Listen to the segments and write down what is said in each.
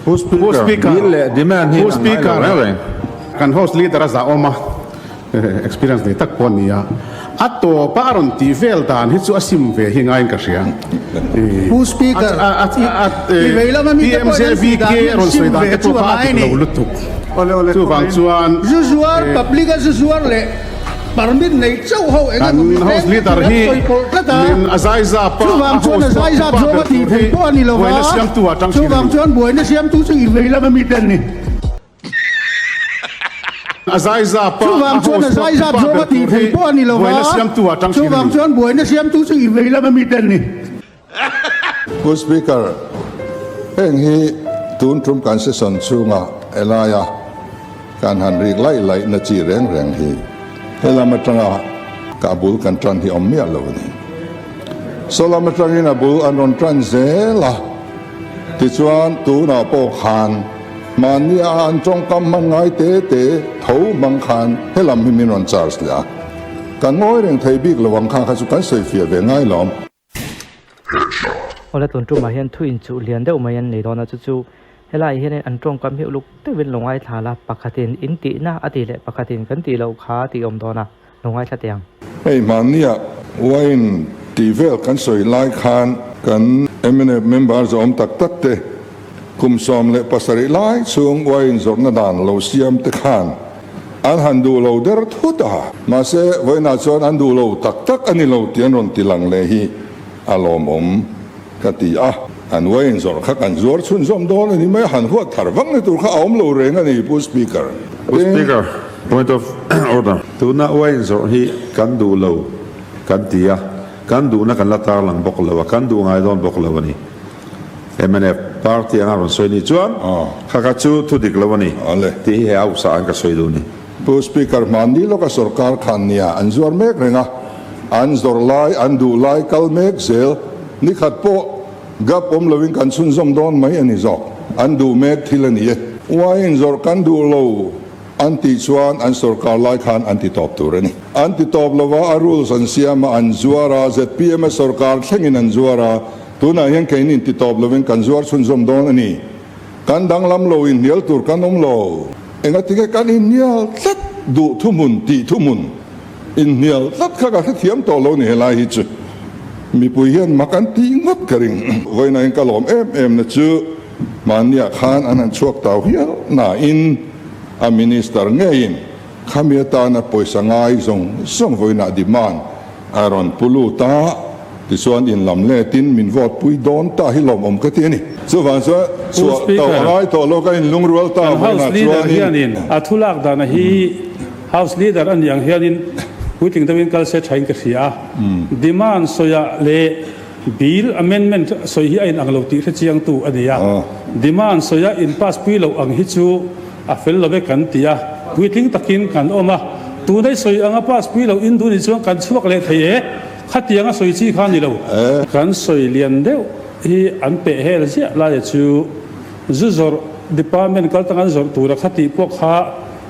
Who speaker? Demand Who speaker? Kan host leader za oma experience ni tak pon niya. Ato paron ti veltan hitsu asim ve hingain ka siya. Who speaker? PMCVK ron soida ke tu pa ti lutuk. Ole tu bang chuan. Jusuar public jusuar le. Permit nei chau ho kan host leader hi min azaiza pa bang chuan azaiza zo ti thei po ani lo wa siam tu atang chu bang chuan boi na siam tu chi veila ma mi ten ni azaiza pa chu bang chuan azaiza zo ti thei po ani lo wa siam tu atang chu bang chuan boi na siam tu chi veila ma mi ten ni Good speaker heng hi tun trum kan se son chunga elaya kan han rik lai na chi reng hi Helama tanga kabul kan tran hi omia lo ni. Solama trangin abul anon tran zela. Ti chuan tu na po khan mania an trong kam man ngai te thau mang khan helam hi minon charge la. Kan ngoi reng thei bik lawang kha kha chu kan soi fia ve ngai lom. Ola tun tu ma hian thu in chu lian deuh mai an nei dona chu helai hian an tong kam hi luk te vin longai thala pakhatin in ti na ati le pakhatin kan ti lo kha ti om dona longai thatiang Hey mania wain ti vel kan soi lai khan kan eminent members om tak te kum som le pasari lai chung wain zorna dan lo siam te khan an handu lo der thuta ma se waina chon an du lo tak ani lo tian ron tilang le hi alom om kati an wain zor khak an zor chun zom don ni mai han huat thar wang ni tur kha om lo reng ani pu speaker point of order tu na wain zor hi kan du lo kan tia kan du na kan la tar lang bok lo kan du ngai don bok lo ni MNF party ang aron soi ni chuan kha chu thu dik lo ni ti he au sa an ka soi du ni pu speaker mandi lo ka sarkar khan nia an zor mek renga an zor lai an du lai kal mek zel ni khat po gap om loving kan sun zom don mai ani zo an du mek thilani wain zor kan du lo anti chuan an sarkar lai khan anti top turani anti top lova rules an siama an zuara zpm sarkar thlengin an zuara tuna hian kein ti top loving kan zuar sun zom don ani kan dang lam lo in nial tur kan om lo enga tige kan in nial tlat du thumun ti thumun in nial tlat kha ka thiam to lo ni helai hi chu mi pui hian makan ti ngot karing voina in kalom em na chu mania khan anan chuak taw hial na in a minister ngein khamia ta na poisa ngai zong voina demand aron puluta ti suan in lam le tin min vot pui don ta hi lom om ka ti ni so van so taw ngai to lo ka in lungrual ta voina chuan in athulak dana hi house leader an yang hianin Puting tawin kal se thain ka sia demand soya le bill amendment soi hi ain anglo ti chiang tu ania demand soya in pass pi lo ang hi chu a fel lo be kan tia puting takin kan oma tu dai soi anga pass pi lo in du ni chuang kan chuak le thei khatianga soi chi khan ni lo kan soi lian deu hi an pe hel sia la chu zuzor department kal tangan zor tu ra khati pok kha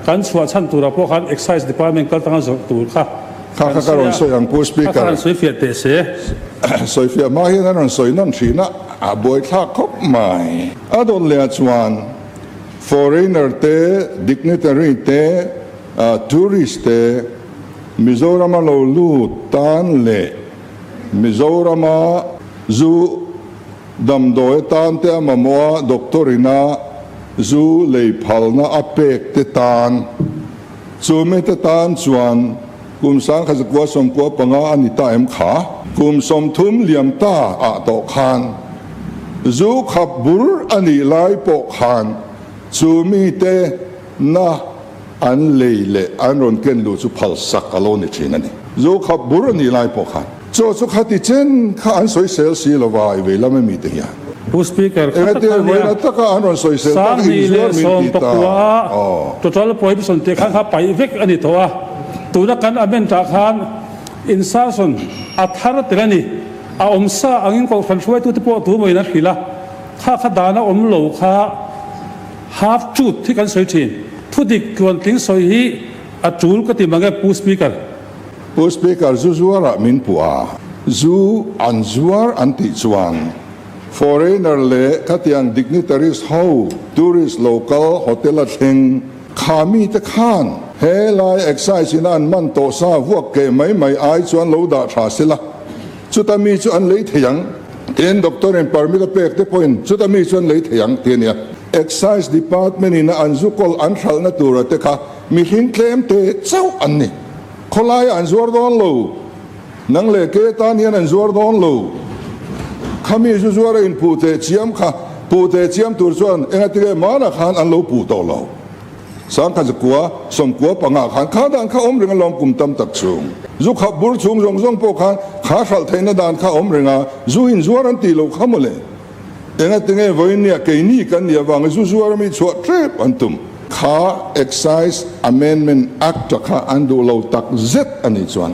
kan chua chan tura po khan excise department kal tanga zor tur kha karon soi ang pu speaker kan soi fiat te se soi fiat ma hi nan soi nan thina a boi thla khop mai adon le chuan foreigner te dignitary te tourist te Mizoram lo lu tan le Mizoram zu dam doi tan te mamoa doctorina zu lei phalna apek te tan chume te tan chuan kum sang kha zakwa som ko panga ani ta em kha kum som thum liam ta a to khan zu khap bur ani lai po khan chumi te na an leile an ron ken lu chu phal sak alone chinani zu khap bur ani lai po khan cho chu khati chen kha an soi sel si lawai ve lam mi te ya Who speaker taka anon soi sel sang ni le som pakwa total prohibition te khan kha pai vek ani towa tuna kan amen ta khan insason athar telani a omsa angin ko fan shwai tu te po tu moi na khila kha kha dana om lo kha half truth thi kan soi thin thu dik tuan ting soi hi a chul ka ti manga pu speaker zu zuara min puwa zu an zuar anti chuan foreigner le khatiang dignitaries ho tourist local hotel a thing khami te khan he lai exercise in an man to sa vuak ke mai ai chuan lo da tha sela chutami chu an lei theyang ten doctor and permit pek te point chutami chuan lei theyang te nia excise department in anzukol an thal na tura te kha mi hin claim te chau an ni kholai an zuar don lo nang le ke tan hian an zuar don lo khami zu zuar in pu te chiam kha pu te chiam tur chuan enga te mana khan an lo pu to lo sang kha zakua som kwa panga khan kha dan kha om ringa lom kum tam tak chung zu kha bur chung rong rong po khan kha sal theina dan kha om ringa zu in zuar an ti lo khamole enga tinge voinia ke ni kan ya wang zu zuar mi chua trip antum kha excise amendment act kha andu lo tak zet ani chuan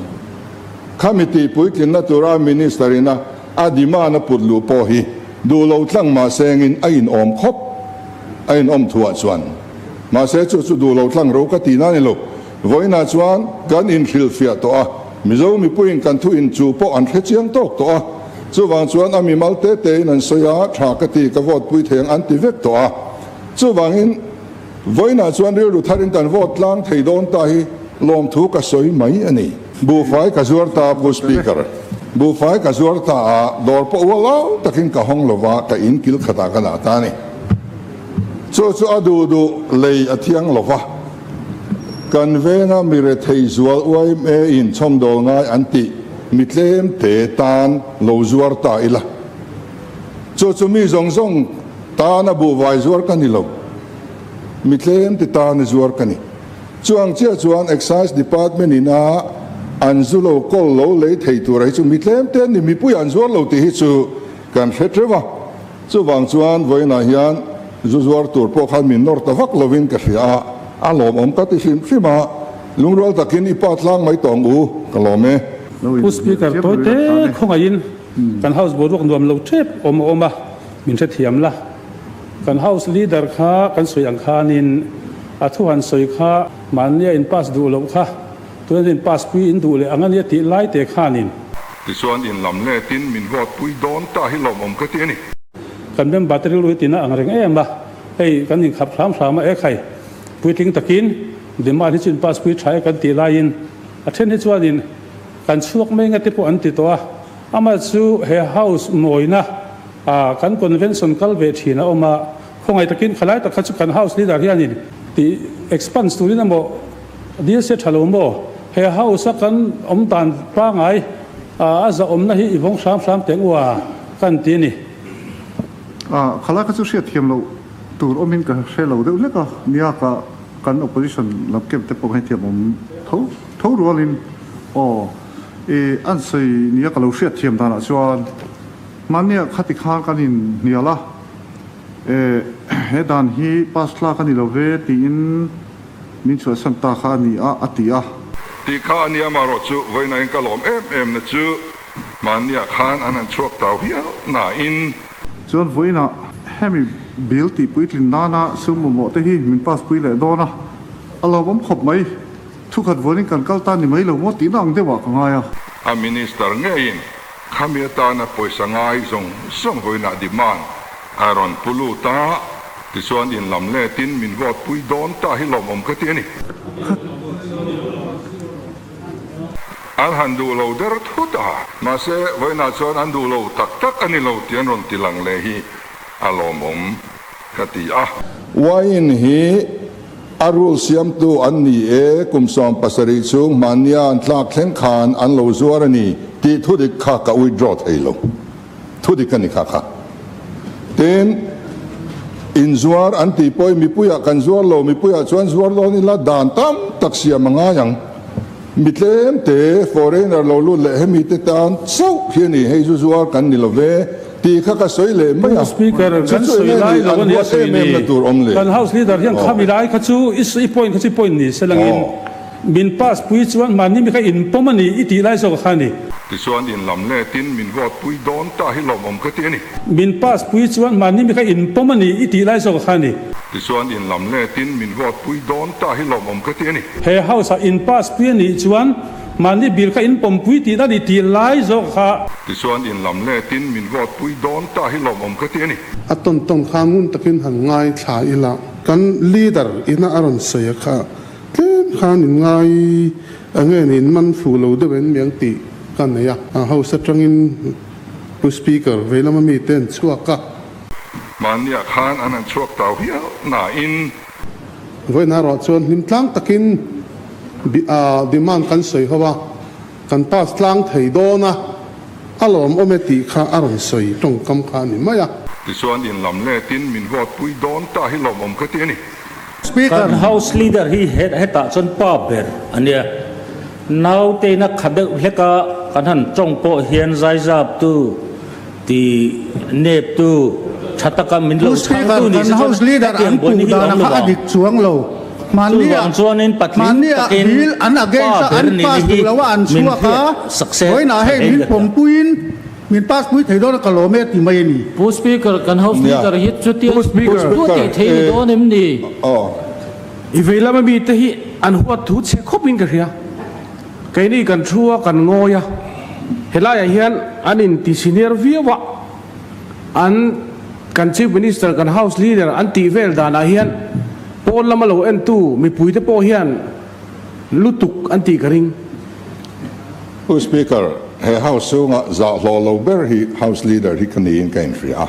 committee puitlin na tura ministerina adima na pudlu po hi du lo tlang ma sengin ain om khop ain om thua chuan ma se chu du lo tlang ro ka ti na ni lo voina chuan kan in khil fia to a mizo mi puin kan thu in chu po an khe chiang tok to a chu wang chuan ami malte te nan soya tha ka ti ka vot pui theng anti vek to a chu wang in voina chuan ri ru tharin tan vot lang thei don ta hi lom thu ka soi mai ani bu fai ka zuar ta bu speaker bu fai ka zuar ta a dor po wala takin ka hong lova ka in kil khata ka na ta ni chu chu adu du lei athiang lova kan venga mi re thei zual wai me in chom dol ngai anti mitlem te tan lo zuar ta ila chu chu mi zong zong ta na bu vai zuar ka ni lo mitlem te ta na zuar ka ni chuang chia chuan excise department ina anzulo kol lo le thei tu rai chu mitlem te ni mi pu an zuar lo ti hi chu kan khetreva chu wang chuan voina hian zuzuar tur po khan min nor ta vak lovin ka hria a lom om ka ti sim sima lungrol takin ipat lang mai tong u kalome pu speaker to te khongain kan house board wak nuam lo trep oma min the thiam la kan house leader kha kan soyang khanin athuan soi kha mania in pass du lo kha tuan in pass pui in du le angania ti lai te khanin ti chuan in lam le tin min vot pui don ta hi lom om ka ti ni kan bem battery lu tina angreng em ba ei kan in khap thlam e khai pui ting takin dema hi chin pass pui thai kan ti lai in athen hi chuan in kan chuak mai nga te po an ti to ama chu he house moina kan convention kal ve thina oma khongai takin khalai ta khachu kan house leader hianin ti expanse tu na mo dia se thalo mo he house kan om tan pa ngai aza om na hi ivong sam tengwa kan ti ni khala ka chu hriat thiam lo tur omin ka hrelo deuh leka nia ka kan opposition lam kem te pawh hai thiam om tho rualin an sei nia ka lo hriat thiam dana chuan mania khati kha kanin niala he dan hi pasla kani lo ve ti in min chu santa kha ni atia ti kha ania maro chu voina in kalom em na chu mania khan anan chuak taw hi na in chuan voina hemi bil ti puitlin nana sumo mo te hi min pas pui le dona alawam khop mai thu khat vonin kan kalta ni mai lo mo ti nang dewa ka ngaya a minister ngein khamiata na poisa ngai zong song voina demand aron puluta ti chuan in lam le tin min vot pui don ta hi lom om ka ti ni an handu lo der thuta ma se voina chuan andu lo tak ani lo tian ron tilang le hi alom om ka ti wain hi arul siam tu an ni kum som pasari chung mania an tlak thleng khan an lo zuar ani ti thudik kha ka withdraw thailo thudik ani kha ten in zuar an ti poi mi puya kan zuar lo mi puya chuan zuar lo ni la dan tam taksia manga yang mitlem te foreigner lo lu le hemi te tan so hiani hei zuar kan ni lo ve ti kha ka soi le mai speaker kan soi lai lo ni soi ni kan house leader hian khami lai kha chu is i point ni selangin min pass pui chuan mani mi kha in pomani iti lai so khani ti chuan in lam le tin min vot pui don ta hi lom om ka ti ni min pass pui chuan mani mi kha in pomani iti lai so khani ti chuan in lam le tin min vot pui don ta hi lom om ka ti ni he house in pass pui ni chuan man ni bil kha in pom pui ti na ni ti lai zo kha ti chuan in lam le tin min vot pui don ta hi lom om ka ti ani aton tong khamun takin han ngai thla ila kan leader ina aron soya kha tlem khan in ngai angen in man fu lo de ben miang ti kan ya house atangin pu speaker velama mi ten chuaka man ya khan anan chuak tau hi na in voi na ro chuan lim tlang takin demand kan soi hawa kan pass tlang thei do na alom ometi kha aron soi tong kam kha ni maya ti chuan in lam le tin min vot pui don ta hi lom om ka ti ani kan house leader hi heta chon pa ber ania now te na khade leka kan han chong po hian zai zap tu ti nep tu chataka min lo chang tu ni house leader an pu da na kha adik chuang lo mania chuanin patling mania bil an against an pass tu lawa an chuaka success hoi na he min pom puin min pass pui thei do na kilometer ti mai ni pu speaker kan house leader hi chuti tu ti thei do nim ni ivela ma mi te hi an huat thu che khopin ka ria kai ni kan thua kan ngoya helaya hian anin ti senior viwa an kan chief minister kan house leader an ti vel dana hian pol lama lo en tu mi puite po hian lutuk an ti karing who speaker he house so nga za lo ber hi house leader hi kan in kain fria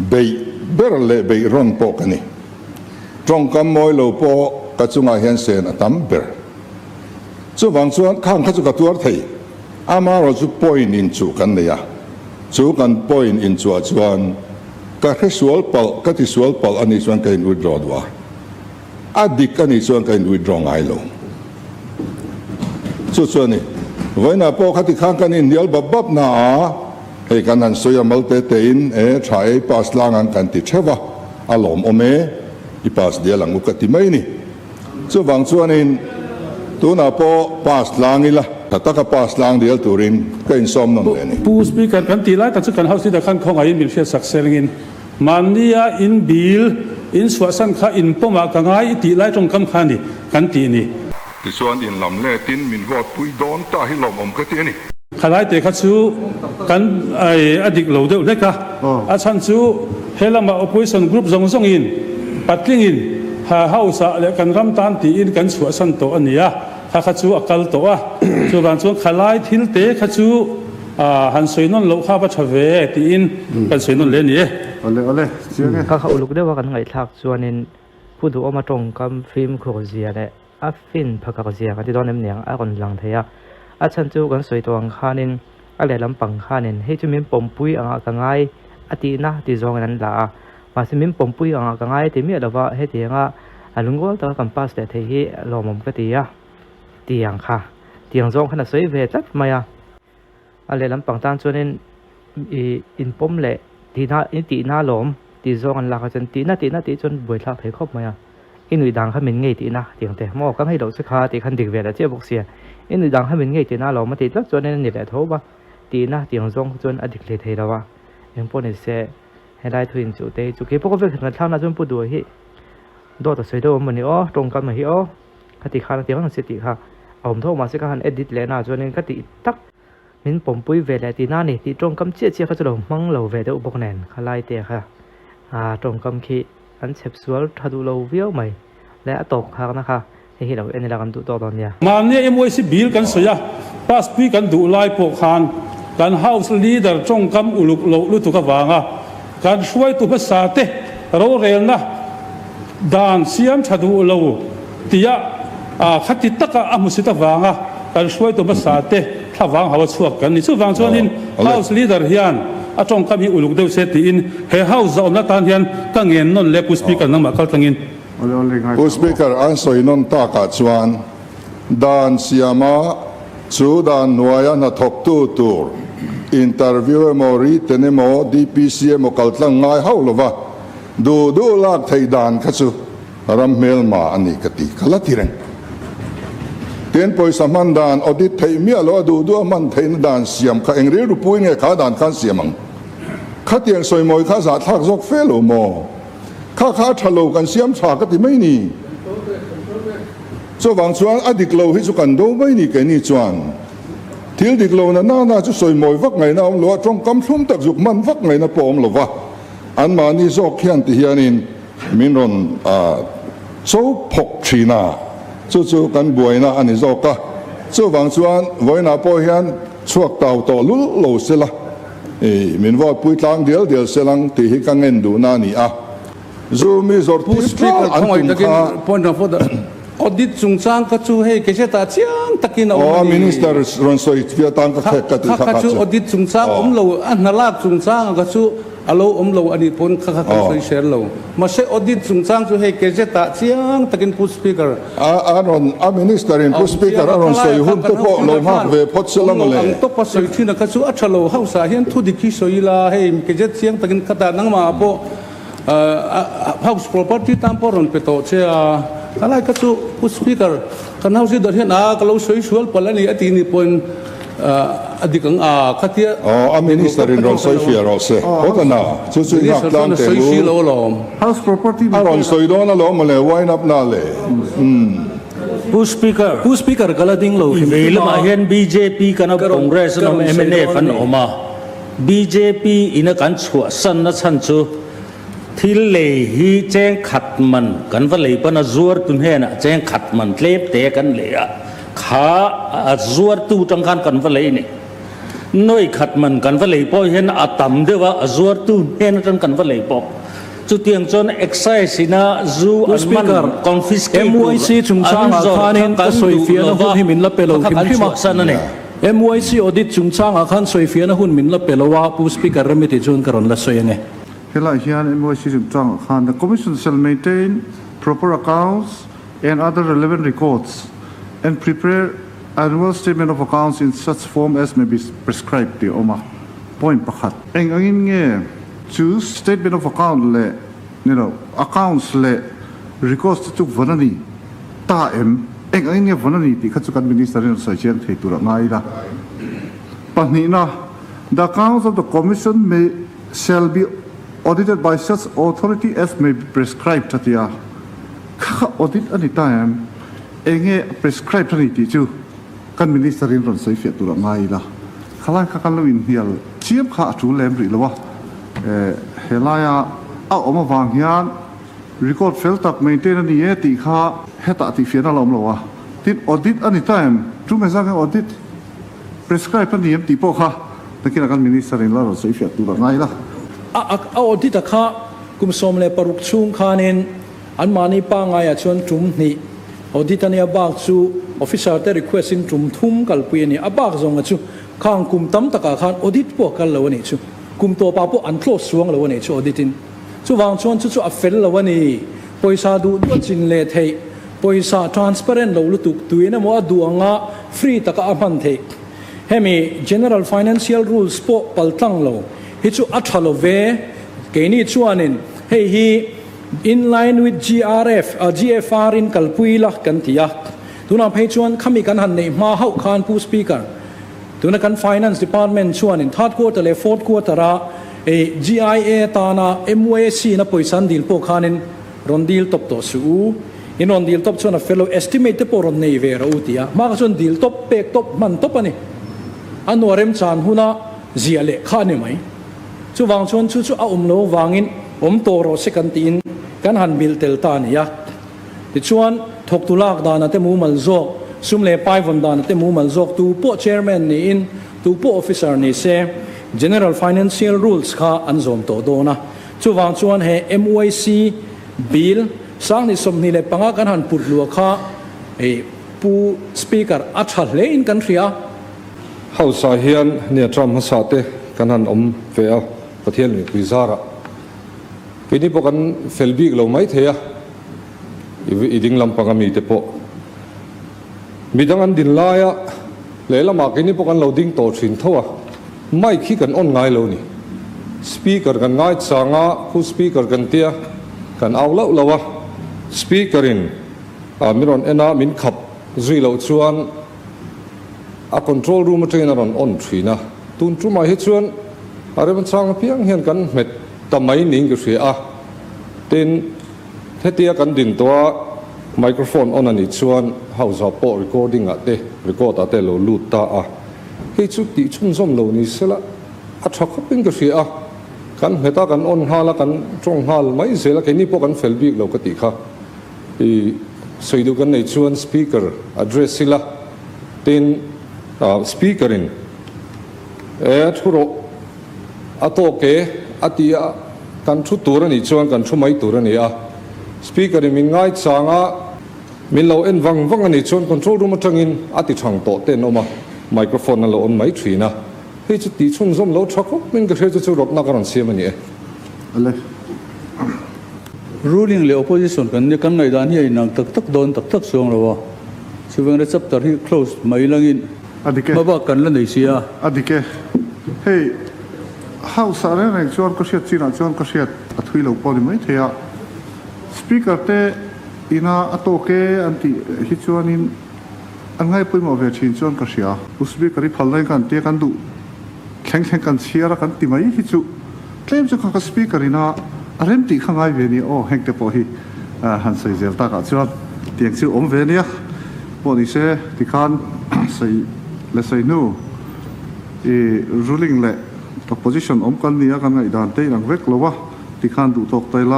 be ber le be ron po kani trong kam moi lo po ka chunga hian sen atam ber chu wang chuan khang kha chu ka tuar thei ama ro chu point in chu kan ne ya chu kan point in chu chuan ka risual pal ka ti sual pal ani chuan kain withdraw wa adik ani chuan kain withdraw ngai lo chu chuan ni voina po khati khang kan in dial babab na he kan an soya malte te in thai pas lang an kan ti thewa alom ome I pas dia lang ukati mai ni chu wang chuan in tuna po pas lang ila tataka pas lang dial turin kain som non le ni pu speaker kan ti lai ta chu kan house leader kan khong ai mil fia sakselingin mania in bil in swasan kha in poma ka ngai ti lai tong kam khani kan ti ni ti chuan in lam le tin min vot pui don ta hi lom om ka ti ani khalai te kha chu kan ai adik lo deuh leka a chan chu helama opposition group zong zong in patling in ha house le kan ram tan ti in kan chua san to ania kha kha chu akal to a chu ban chu khalai thil te kha chu han soinon lo kha ba thave ti in kan soinon le ni ole chiang kha uluk dewa kan ngai thak chuanin pudu oma tong kam film kho zia le a fin phaka zia ka ti don em niang a kon lang theya a chan chu kan soi tawang khanin a le lampang khanin he chu min pompui anga ka ngai ati na ti zong an la ma simin pompui anga ka ngai ti mi lawa he ti anga alungol ta kan pas le the hi lomom ka ti ya tiang kha tiang zong khana soi ve tat maya a le lampang tan chuanin in pom le ti na lom ti zong an la ka chan ti na ti chon boi thak thei khop maya inui dang kha min ngei ti na tiang te mo ka hei lo se kha ti khan dik ve la che bok sia inui dang kha min ngei ti na lo ma ti tlak chuan ni le tho ba ti na tiang zong chuan adik le thei lawa em pon ni se helai thuin chu te chu ke pok ve khan thlang na chun pu du hi do ta sei do mani o tong kam hi o khati khana tiang se ti kha om tho ma se ka han edit le na chuan in khati tak min pompui ve le ti na ni ti tong kam che kha chu lo mang lo ve de ubok nen khalai te kha tong kam khi an chep sual thadu lo viau mai le atok kha na kha hi lo en la kan du to don ya mania emoi si bil kan soya pas pui kan du lai po khan kan house leader tong kam uluk lo lu tu ka wanga kan suai tu sa te ro rel na dan siam thadu lo tia khati taka amusita wanga kan suai tu sa te thawang hawa chuak kan ni chu wang chuan in house leader hian a tong kam hi uluk deuh se ti in he house za na tan hian ka ngen non le pu speaker nang ma kal tangin ole ngai who speaker an soi non ta ka chuan dan siama chu dan nuaya na thok tu tur interview mori tenemo dpcm kaltlang ngai haulova du lak thei dan kha chu ram mel ma ani kati khalatiren ten poi saman dan audit thei mi alo du man thei dan siam kha engre ru pui nge kha dan khan siamang khatiang soi moi kha za thak jok felo mo kha thalo kan siam tha ka ti mai ni cho vàng chuan adik lo hi chu kan do mai ni ke ni chuan thil dik lo na chu soi moi vak ngai na om lo trong kam thlum tak juk man vak ngai na po om lo wa an ma ni zok hian ti hianin min ron so phok thina chu kan buaina ani zoka chu wang chuan voina po hian chuak tau to lul lo sela min wa pui tlang dial selang ti hi kan en du na ni a zo mi zor ti Speaker, point of order. Audit chung chang ka chu hei ke ta chiang takin minister ron soi via tang ka khek ka ti kha chu audit chung chang lo an halak chung chang ka chu alo lo ani pon kha soi share lo ma se audit chung chang chu hei ke ta chiang takin pu speaker a minister in pu speaker ron soi hun to po lo ma ve pot selang le ang to pa soi thina ka chu athalo hausa hian thu dikhi soi la hei ke chiang takin khata nang ma po house property tamporon peto che kalai ka chu speaker kan house dor hian ka lo soi sual palani ati ni pon adikang khatia a minister in ron soi fia ro se hotana chu ngak tlang te lu house property ron soi do na lo male wine up na le Pu speaker galading lo velam ahian BJP kana congress no MNF an oma BJP ina kan chua san na chan chu thil le hi cheng khat man kan va le pan azur tun he na cheng khat man tlep te kan le a kha azur tu tang kan va le ni noi khat man kan va le po hen atam de wa azur tu hen tang kan va le po chu tiang chon excise ina zu an confiscate MYC chung chang khanin ka soi fia na hun himin la pelo him san ne MYC audit chung chang khan soi fia na hun min la pelo wa pu speaker remiti chun karon la soi ne Hela hian MYC chung khan the commission shall maintain proper accounts and other relevant records and prepare annual statement of accounts in such form as may be prescribed the oma point pakhat engin nge choose statement of account le accounts le records to vanani ta engin nge vanani ti khachukan minister in social theitura ngai la panina the accounts of the commission shall be audited by such authority as may be prescribed tatia audit any time enge prescribed ani ti chu kan minister in ron soi fiat tura ngai la khala kha kan lo in hial chiam kha chu lem ri lawa helaya a oma wang hian record fail tak maintain ani e ti kha heta ti fian alom lawa tin audit any time chu me sang audit prescribed ani em ti po kha takin kan minister in la ron soi fiat tura ngai la audit kha kum som le paruk chung khanin an mani pa ngai a chon tum ni audit ani abak chu officer te request in tum thum kalpui ni abak zong chu khang kum tam taka khan audit po kal lo ni chu kum to pa po an close suang lo ni chu auditin chu wang chon chu a fel lo ni poisa du chin le thei poisa transparent lo lutuk tuina mo adu anga free taka aman the hemi general financial rules po paltang lo hi chu athalo ve ke ni chuanin hei hi in line with GFR in kalpui la kan tia tuna phei chuan khami kan han nei ma hau khan pu speaker tuna kan finance department chuan in third quarter le fourth quarter a GIA ta na MYC na poisan dil po khanin ron dil top to su in on dil top chuan a fellow estimate po ron nei ve ro tia ma ka chuan dil top pek top man top ani anuarem chan huna zia le khane mai chu wang chuan chu a lo wangin to ro second tin kan han bil tel ta ni ya ti chuan thok tu lak dana te mu mal zok sum le pai von dana te mu mal zok tu po chairman ni in tu po officer ni se general financial rules kha an zom to do na chu wang chuan he MYC bill sang ni som ni le panga kan han put lu kha pu speaker athal le in country a hausa hian ne tram ha sa te kan han ve a pathian ni pizara pini po kan felbi lo mai theya iding lampanga mi te po midang an din laya lela ma kini po kan loading to thin thowa mai khi kan on ngai lo ni speaker kan ngai changa khu speaker kan tia kan au lo lawa speaker in miron ena min khap zui lo chuan a control room trainer on thina tun chu mai he chuan are man chang piang hian kan met tamai ning ke ria tin hetia kan din to microphone on ani chuan house of po recording ate record ate lo lut ta a he chu ti chun som lo ni sela a thak pin ka ria kan heta kan on hala kan tong hal mai zela ke ni po kan fel bik lo ka ti kha I soidu kan nei chuan speaker address sila tin speaker in thuro atoke atia kan thu tur ani chuan kan thu mai tur ani a speaker in min ngai changa min lo en wang ani chuan control room atangin ati thang to te noma microphone lo on mai thina he chu ti chun zom lo thakop min ka he chu rop na karan siam ani ale ruling le opposition kan ni kan ngai dan hi nang tak tak don tak tak song lo chuveng re chapter hi close mai langin adike maba kan la nei sia adike hey how sare nang chuan ko siat china chuan ko siat athui lo pawni mai thea speaker te ina atoke anti hi chuanin angai poimo ve thin chuan ka sia speaker I phalai kan te kan du thleng kan chiara kan ti mai hi chu claim chu ka speaker ina arem ti khangai ve ni o hengte po hi han sei zel ta ka chuan tiang chu om ve nia poni se ti khan sei le sei nu ruling le opposition om kan nia kan ngai dan te nang vek lowa ti khan du tok tai la